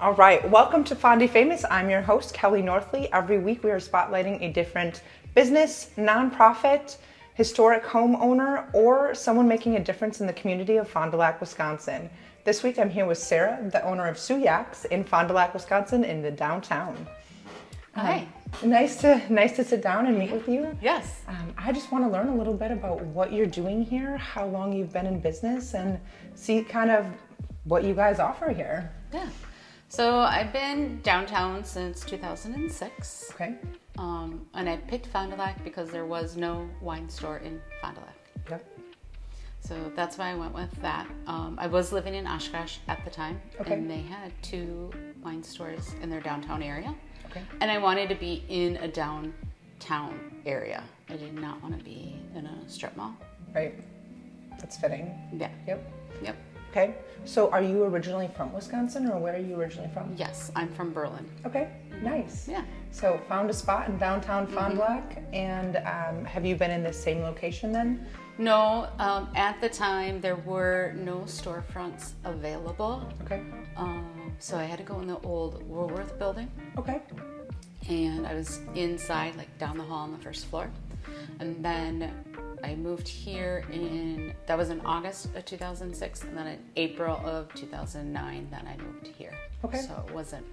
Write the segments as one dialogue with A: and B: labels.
A: All right, welcome to Fond du Famous. I'm your host, Kelly Northley. Every week we are spotlighting a different business, nonprofit, historic homeowner, or someone making a difference in the community of Fond du Lac, Wisconsin. This week I'm here with Sara, the owner of Cujak's in Fond du Lac, Wisconsin in the downtown.
B: Hi.
A: Nice to sit down and meet with you.
B: Yes.
A: I just want to learn a little bit about what you're doing here, how long you've been in business, and see kind of what you guys offer here.
B: Yeah. So I've been downtown since 2006.
A: Okay.
B: And I picked Fond du Lac because there was no wine store in Fond du Lac.
A: Yep.
B: So that's why I went with that. I was living in Oshkosh at the time,
A: Okay.
B: and they had 2 wine stores in their downtown area.
A: Okay.
B: And I wanted to be in a downtown area. I did not want to be in a strip mall.
A: Right. That's fitting.
B: Yeah.
A: Yep.
B: Yep.
A: Okay. So are you originally from Wisconsin, or where are you originally from?
B: Yes, I'm from Berlin.
A: Okay. Nice.
B: Yeah.
A: So found a spot in downtown Fond du Lac, and have you been in the same location then?
B: No, at the time there were no storefronts available.
A: Okay.
B: So I had to go in the old Woolworth building,
A: Okay.
B: and I was inside, like down the hall on the first floor. And then I moved here that was in August of 2006, and then in April of 2009, then I moved here.
A: Okay.
B: So it wasn't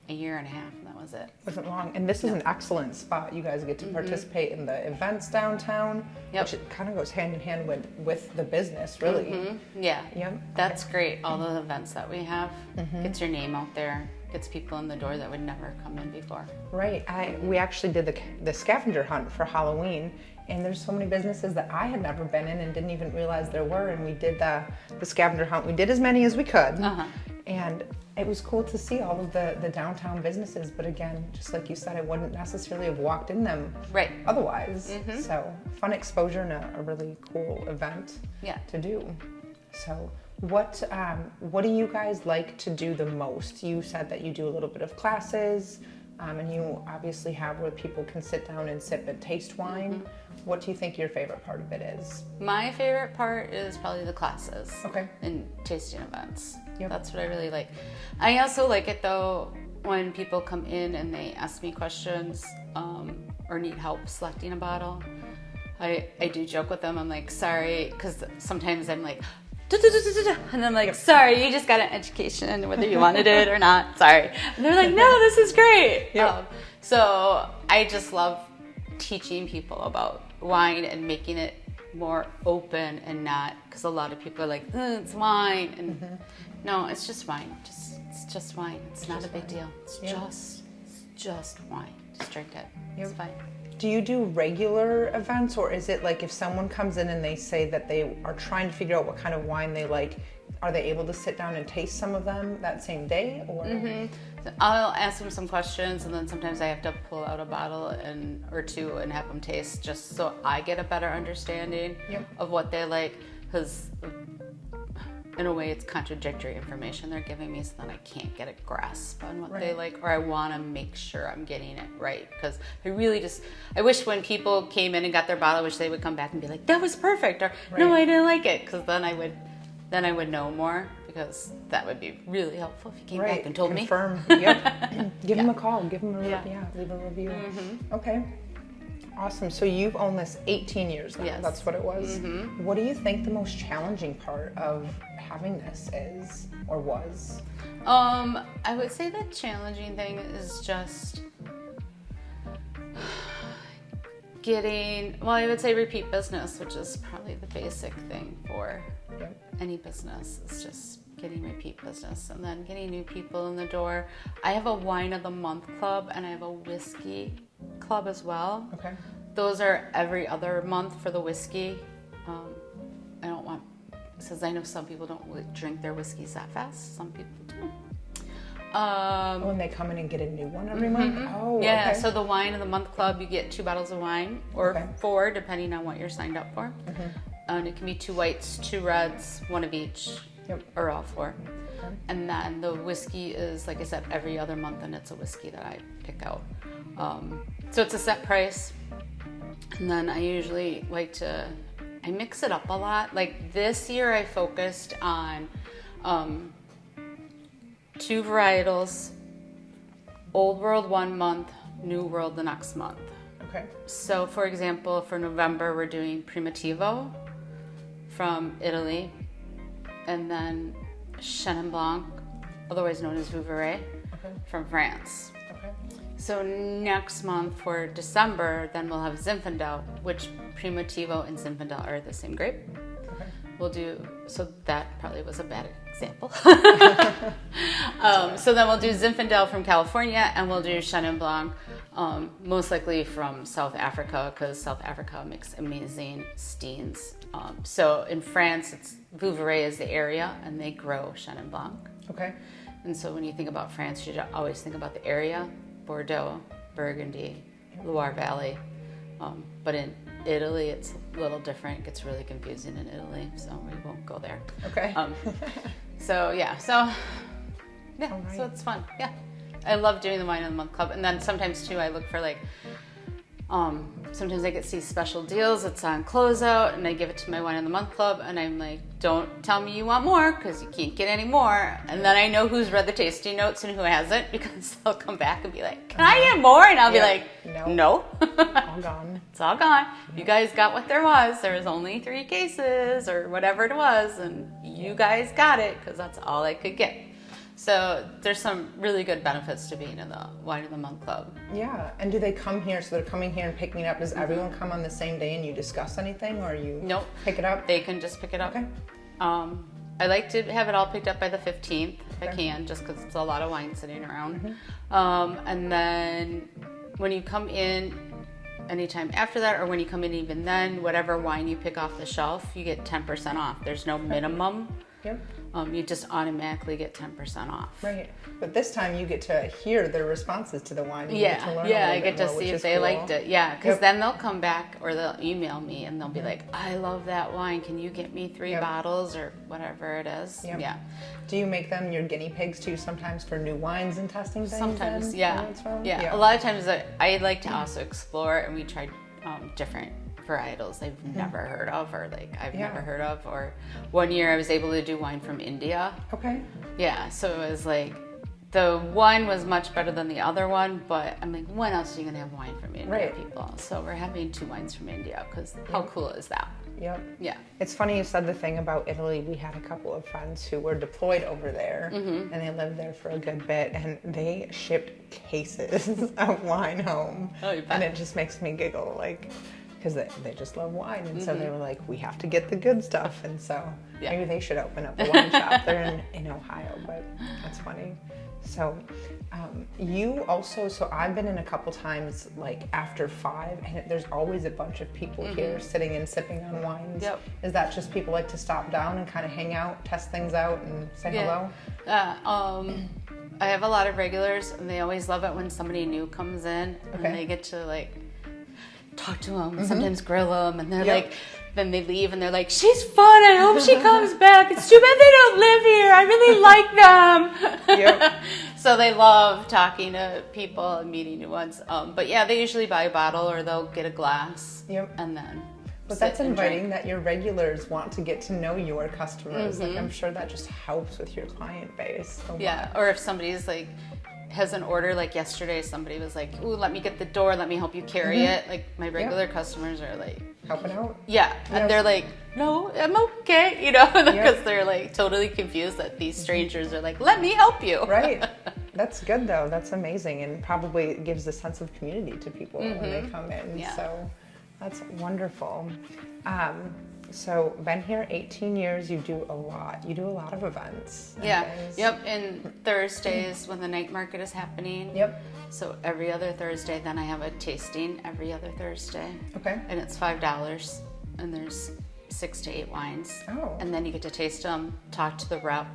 B: a year and a half, and that was it.
A: Wasn't long. And this is an excellent spot. You guys get to participate in the events downtown,
B: Yep.
A: which it kind of goes hand in hand with the business, really.
B: Yeah.
A: Yep.
B: That's great. All the events that we have gets your name out there, gets people in the door that would never come in before.
A: Right. We actually did the scavenger hunt for Halloween, and there's so many businesses that I had never been in and didn't even realize there were. And we did the scavenger hunt. We did as many as we could, and it was cool to see all of the downtown businesses. But again, just like you said, I wouldn't necessarily have walked in them
B: Right.
A: otherwise. So fun exposure and a really cool event
B: Yeah.
A: to do. So what do you guys like to do the most? You said that you do a little bit of classes, and you obviously have where people can sit down and sip and taste wine. What do you think your favorite part of it is?
B: My favorite part is probably the classes.
A: Okay.
B: And tasting events.
A: Yep.
B: That's what I really like. I also like it though when people come in and they ask me questions or need help selecting a bottle. I do joke with them. I'm like, sorry, because sometimes I'm like, and I'm like, sorry, you just got an education, whether you wanted it or not. Sorry. And they're like, no, this is great.
A: Yep.
B: So I just love teaching people about wine and making it more open and not, because a lot of people are like, it's wine, and no, it's just wine. It's just wine. It's not a big deal. It's just wine. Just drink it. It's fine.
A: Do you do regular events, or is it like if someone comes in and they say that they are trying to figure out what kind of wine they like, are they able to sit down and taste some of them that same day? Or
B: So I'll ask them some questions, and then sometimes I have to pull out a bottle or two and have them taste, just so I get a better understanding of what they like. Because in a way, it's contradictory information they're giving me, so then I can't get a grasp on what they like, or I want to make sure I'm getting it right. Because I wish when people came in and got their bottle, I wish they would come back and be like, that was perfect, or no, I didn't like it, because then I would know more, because that would be really helpful if you came back and told me.
A: Confirm. Yep. Give them a call. Give them leave a review. Okay. Awesome. So you've owned this 18 years now.
B: Yes.
A: That's what it was. What do you think the most challenging part of having this is, or was?
B: I would say the challenging thing is just I would say repeat business, which is probably the basic thing for any business. It's just getting repeat business, and then getting new people in the door. I have a wine of the month club, and I have a whiskey club as well.
A: Okay.
B: Those are every other month for the whiskey. I don't want, because I know some people don't really drink their whiskeys that fast. Some people do.
A: When they come in and get a new one every month? Oh,
B: yeah,
A: okay.
B: so the wine of the month club, you get 2 bottles of wine, or 4, depending on what you're signed up for. And it can be 2 whites, 2 reds, 1 of each, or all 4. And then the whiskey is, like I said, every other month, and it's a whiskey that I pick out. So it's a set price. And then I usually I mix it up a lot. Like this year I focused on 2 varietals, Old World 1 month, New World the next month.
A: Okay.
B: So for example, for November, we're doing Primitivo from Italy, and then Chenin Blanc, otherwise known as Vouvray, from France.
A: Okay.
B: So next month for December, then we'll have Zinfandel, which Primitivo and Zinfandel are the same grape.
A: Okay.
B: We'll do, so that probably was a bad example. So then we'll do Zinfandel from California, and we'll do Chenin Blanc, most likely from South Africa, because South Africa makes amazing steins. So in France, it's Vouvray is the area, and they grow Chenin Blanc.
A: Okay.
B: And so when you think about France, you always think about the area, Bordeaux, Burgundy, Loire Valley. But in Italy, it's a little different. It gets really confusing in Italy, so we won't go there.
A: Okay.
B: So it's fun. Yeah. I love doing the Wine of the Month Club. And then sometimes too, I look for like, sometimes I get to see special deals. It's on closeout, and I give it to my Wine of the Month Club, and I'm like, don't tell me you want more, because you can't get any more. And then I know who's read the tasting notes and who hasn't, because they'll come back and be like, can I get more? And I'll be like, no.
A: All gone.
B: It's all gone. You guys got what there was. There was only 3 cases or whatever it was, and you guys got it, because that's all I could get. So there's some really good benefits to being in the Wine of the Month Club.
A: Yeah, and do they come here? So they're coming here and picking it up. Does everyone come on the same day and you discuss anything, or you pick it up?
B: They can just pick it up.
A: Okay.
B: I like to have it all picked up by the 15th if I can, just because it's a lot of wine sitting around. And then when you come in anytime after that, or when you come in even then, whatever wine you pick off the shelf, you get 10% off. There's no minimum.
A: Yep.
B: You just automatically get 10% off.
A: Right. But this time you get to hear their responses to the wine. You get to learn
B: I get to see if they liked it. Yeah, because then they'll come back or they'll email me and they'll be like, I love that wine. Can you get me 3 bottles or whatever it is?
A: Yep.
B: Yeah.
A: Do you make them your guinea pigs too sometimes for new wines and testing things?
B: Sometimes, yeah. A lot of times I like to also explore, and we try different varietals I've never heard of, or like I've never heard of. Or one year I was able to do wine from India.
A: Okay.
B: Yeah, so it was like the one was much better than the other one, but I'm like, when else are you gonna have wine from India, people? So we're having 2 wines from India, because how cool is that?
A: Yep.
B: Yeah.
A: It's funny you said the thing about Italy. We had a couple of friends who were deployed over there, and they lived there for a good bit, and they shipped cases of wine home. Oh, you bet. And it just makes me giggle, like, because they just love wine, and so they were like, we have to get the good stuff, and so maybe they should open up a wine shop. They're in Ohio, but that's funny. So you also, so I've been in a couple times like after 5, and there's always a bunch of people here sitting and sipping on wines. Yep. Is that just people like to stop down and kind of hang out, test things out, and say hello?
B: I have a lot of regulars, and they always love it when somebody new comes in, and they get to like talk to them, sometimes grill them, and they're like, then they leave and they're like, she's fun, I hope she comes back. It's too bad they don't live here. I really like them. Yep. So they love talking to people and meeting new ones. But yeah, they usually buy a bottle or they'll get a glass. Yep. And then
A: But that's inviting that your regulars want to get to know your customers. Like, I'm sure that just helps with your client base.
B: Yeah, or if somebody's like, has an order, like yesterday somebody was like, ooh, let me get the door, let me help you carry it. Like my regular customers are like
A: helping out.
B: Yeah. And they're like, no, I'm okay, you know, because they're like totally confused that these strangers are like, let me help you.
A: Right. That's good though. That's amazing, and probably gives a sense of community to people when they come in. So that's wonderful. So been here 18 years, you do a lot. You do a lot of events.
B: Yep, and Thursdays when the night market is happening. Yep. So every other Thursday, then I have a tasting every other Thursday. Okay. And it's $5, and there's 6 to 8 wines. Oh. And then you get to taste them, talk to the rep,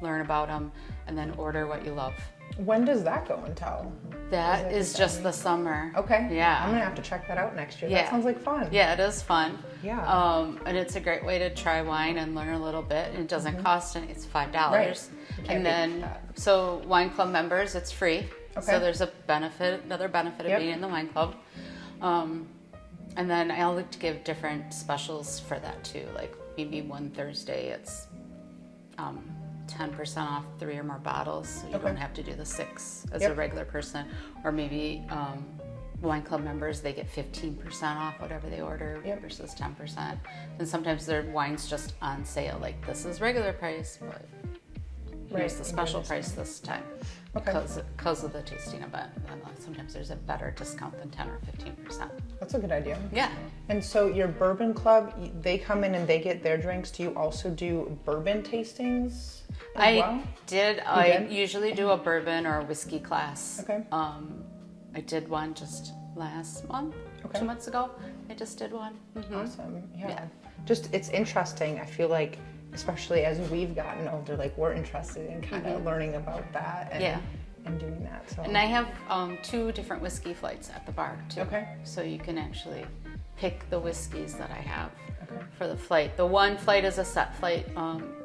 B: learn about them, and then order what you love.
A: When does that go until?
B: That is just the summer.
A: Okay.
B: Yeah.
A: I'm gonna have to check that out next year. That sounds like fun.
B: Yeah, it is fun.
A: Yeah.
B: And it's a great way to try wine and learn a little bit. And it doesn't cost any. It's $5. Right. And then, so wine club members, it's free. Okay. So there's a benefit, another benefit of being in the wine club. And then I like to give different specials for that too. Like maybe one Thursday it's 10% off 3 or more bottles, so you
A: Okay.
B: don't have to do the 6 as
A: Yep.
B: a regular person. Or maybe wine club members, they get 15% off whatever they order
A: Yep.
B: versus 10%. And sometimes their wine's just on sale, like this is regular price, but here's the special price this time.
A: Okay.
B: Because of the tasting event. And sometimes there's a better discount than 10 or 15%.
A: That's a good idea.
B: Yeah.
A: And so your bourbon club, they come in and they get their drinks. Do you also do bourbon tastings as well?
B: Did. I usually do a bourbon or a whiskey class.
A: Okay.
B: I did one just last month,
A: Okay.
B: 2 months ago. I just did one. Mm-hmm.
A: Awesome. Yeah.
B: Yeah.
A: Just, it's interesting. I feel like, especially as we've gotten older, like we're interested in kind of learning about that and doing that. So.
B: And I have 2 different whiskey flights at the bar too.
A: Okay.
B: So you can actually pick the whiskeys that I have
A: Okay.
B: for the flight. The one flight is a set flight,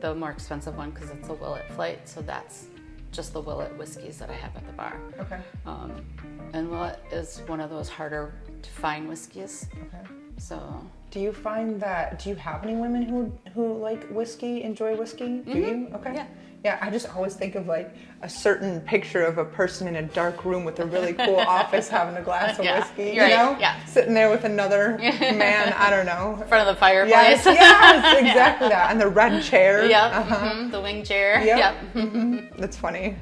B: the more expensive one because it's a Willet flight. So that's just the Willet whiskeys that I have at the bar.
A: Okay.
B: And Willet is one of those harder to find whiskeys.
A: Okay.
B: So
A: Do you find that, do you have any women who like whiskey, enjoy whiskey? Do you? Okay.
B: Yeah.
A: Yeah, I just always think of like a certain picture of a person in a dark room with a really cool office having a glass of whiskey, you know?
B: Yeah.
A: Sitting there with another man, I don't know.
B: in front of the fireplace.
A: Yes, exactly that. And the red chair.
B: Yep.
A: Uh-huh.
B: The wing chair.
A: Yep. That's funny.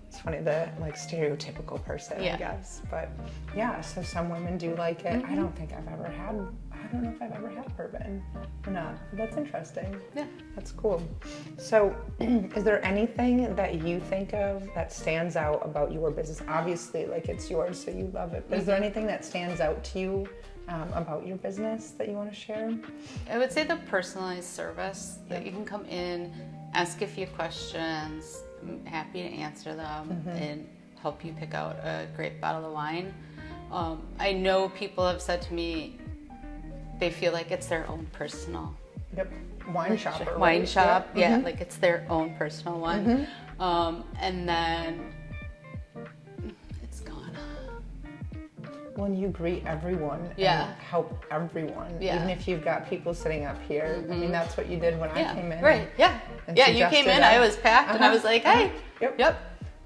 A: It's funny, the like stereotypical person,
B: Yeah.
A: I guess. But yeah, so some women do like it. I don't think I've ever had, I don't know if I've ever had bourbon or not. That's interesting.
B: Yeah.
A: That's cool. So is there anything that you think of that stands out about your business? Obviously, like it's yours, so you love it. But is there anything that stands out to you about your business that you want to share?
B: I would say the personalized service that you can come in, ask a few questions. I'm happy to answer them and help you pick out a great bottle of wine. I know people have said to me they feel like it's their own personal
A: Yep. Wine shopper.
B: wine
A: right?
B: shop.
A: Yep.
B: Yeah, like it's their own personal one. And then it's gone.
A: When you greet everyone
B: Yeah.
A: and help everyone,
B: Yeah.
A: even if you've got people sitting up here. I mean, that's what you did when I came in.
B: Right. Yeah.
A: and
B: Yeah. You
A: suggested
B: came in.
A: that.
B: I was packed, and I was like, "Hey."
A: Yep.
B: Yep.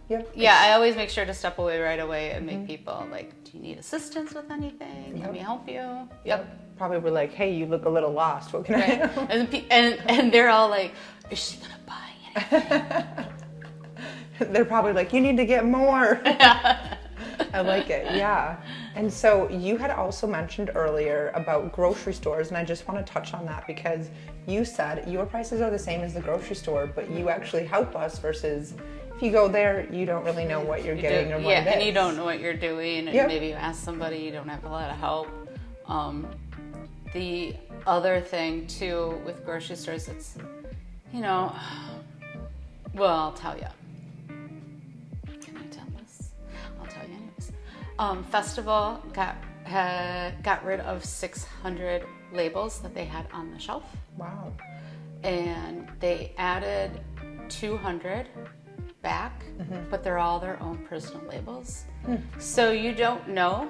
A: Yep.
B: Yeah, I always make sure to step away right away and make people like, do you need assistance with anything? Let me help you. Yep.
A: Probably were like, hey, you look a little lost. What can I
B: Right.
A: do?
B: And they're all like, is she gonna buy anything?
A: They're probably like, you need to get more. I like it, yeah. And so you had also mentioned earlier about grocery stores, and I just want to touch on that because you said your prices are the same as the grocery store, but you actually help us versus if you go there, you don't really know what you're getting or what it is.
B: and you don't know what you're doing, and
A: Yep.
B: maybe you ask somebody, you don't have a lot of help. The other thing too with grocery stores, it's, well, I'll tell you. Can I tell this? I'll tell you anyways. Festival got rid of 600 labels that they had on the shelf,
A: Wow.
B: and they added 200 back, but they're all their own personal labels. So you don't know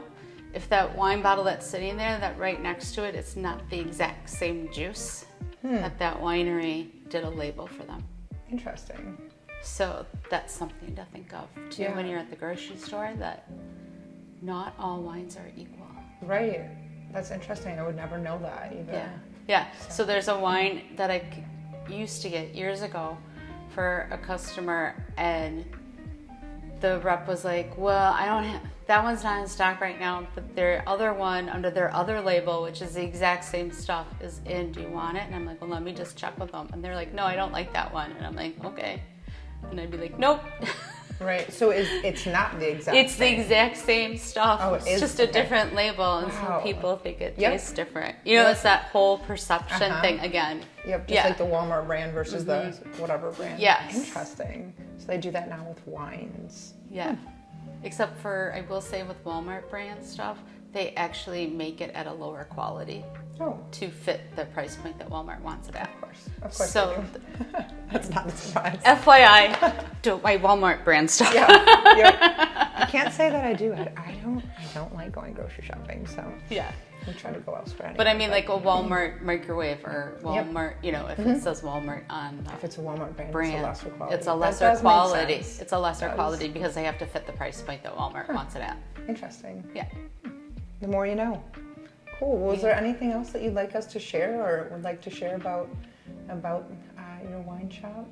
B: if that wine bottle that's sitting there, that right next to it, it's not the exact same juice that winery did a label for them.
A: Interesting.
B: So that's something to think of too when you're at the grocery store, that not all wines are equal.
A: Right. That's interesting. I would never know that either.
B: Yeah. So there's a wine that I used to get years ago for a customer, and the rep was like, well, I don't have, that one's not in stock right now, but their other one under their other label, which is the exact same stuff, is in. Do you want it? And I'm like, well, let me just check with them. And they're like, no, I don't like that one. And I'm like, okay. And I'd be like, nope.
A: Right. So it's not the exact
B: It's
A: same.
B: the exact same stuff.
A: Oh, it
B: it's
A: is?
B: just a
A: Okay.
B: different label, and
A: Wow.
B: some people think it
A: Yep.
B: tastes different. It's that whole perception thing again.
A: Yep, just like the Walmart brand versus the whatever brand.
B: Yes.
A: Interesting. So they do that now with wines.
B: Yeah. Except for, I will say with Walmart brand stuff, they actually make it at a lower quality
A: Oh,
B: to fit the price point that Walmart wants it at.
A: of course.
B: So,
A: they do. That's not a surprise.
B: FYI, don't buy Walmart brand stuff.
A: Yeah. I can't say that I do. I don't like going grocery shopping, so
B: Yeah.
A: we try to go elsewhere. Anyway,
B: But I mean, like a Walmart microwave or Walmart, you know, if it says Walmart on
A: if it's a Walmart brand,
B: brand,
A: it's a lesser quality.
B: it's a
A: That
B: lesser
A: does make
B: quality.
A: sense.
B: It's a lesser
A: It does.
B: quality because they have to fit the price point that Walmart wants it at.
A: Interesting.
B: Yeah.
A: The more you know. Cool. Well, is there anything else that you'd like us to share or would like to share about your wine shop?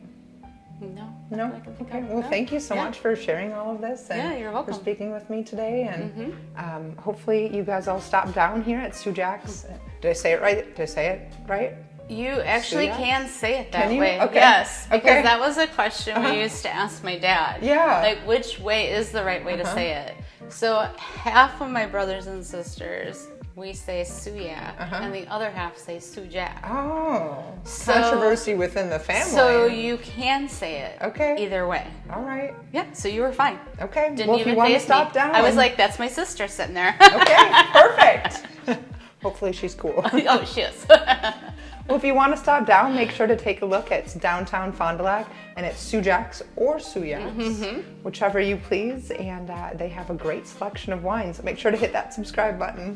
B: No.
A: No?
B: I can think
A: Okay.
B: of.
A: Well,
B: No.
A: thank you so
B: Yeah.
A: much for sharing all of this and
B: Yeah, you're welcome.
A: for speaking with me today. And hopefully you guys all stop down here at Cujak's. Did I say it right? Did I say it right?
B: You actually
A: Cujak?
B: can say it that
A: Can you?
B: way.
A: Okay.
B: Yes, because
A: Okay.
B: that was a question we used to ask my dad.
A: Yeah.
B: Like, which way is the right way to say it? So half of my brothers and sisters, we say Suyak, and the other half say Cujak.
A: Oh,
B: So-
A: controversy within the family.
B: So you can say it
A: Okay.
B: either way.
A: All right.
B: Yeah, so you were fine.
A: Okay.
B: Didn't
A: well, if
B: even
A: you want to
B: faze
A: stop
B: me.
A: down.
B: I was like, that's my sister sitting there.
A: Okay, perfect. Hopefully she's cool.
B: Oh, she is.
A: Well, if you want to stop down, make sure to take a look at downtown Fond du Lac, and it's Cujak's or Suyak's, whichever you please. And they have a great selection of wines. Make sure to hit that subscribe button.